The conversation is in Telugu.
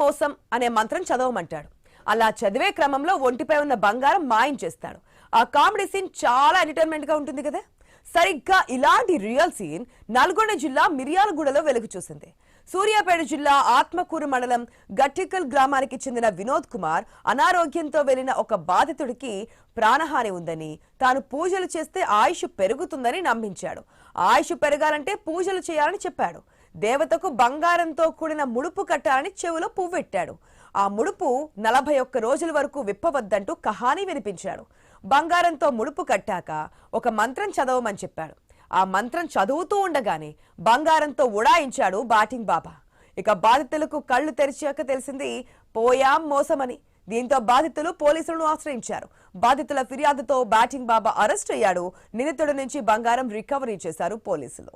మోసం అనే మంత్రం చదవమంటాడు. అలా చదివే క్రమంలో ఒంటిపై ఉన్న బంగారం మాయం చేస్తాడు. ఆ కామెడీ సీన్ చాలా ఎంటర్టైన్మెంట్ గా ఉంటుంది కదా. సరిగ్గా ఇలాంటి రియల్ సీన్ నల్గొండ జిల్లా మిర్యాలగూడలో వెలుగు చూసింది. సూర్యాపేట జిల్లా ఆత్మకూరు మండలం గట్టికల్ గ్రామానికి చెందిన వినోద్ కుమార్ అనారోగ్యంతో వెళ్లిన ఒక బాధితుడికి ప్రాణహాని ఉందని, తాను పూజలు చేస్తే ఆయుష్ పెరుగుతుందని నమ్మించాడు. ఆయుష్ పెరగాలంటే పూజలు చేయాలని చెప్పాడు. దేవతకు బంగారంతో కూడిన ముడుపు కట్టాలని చెవులో పువ్వెట్టాడు. ఆ ముడుపు 41 రోజుల వరకు విప్పవద్దంటూ కహానీ వినిపించాడు. బంగారంతో ముడుపు కట్టాక ఒక మంత్రం చదవమని చెప్పాడు. ఆ మంత్రం చదువుతూ ఉండగానే బంగారంతో ఉడాయించాడు బాటింగ్ బాబా. ఇక బాధితులకు కళ్లు తెరిచాక తెలిసింది పోయాం మోసమని. దీంతో బాధితులు పోలీసులను ఆశ్రయించారు. బాధితుల ఫిర్యాదుతో బాటింగ్ బాబా అరెస్ట్ అయ్యాడు. నిందితుడి నుంచి బంగారం రికవరీ చేశారు పోలీసులు.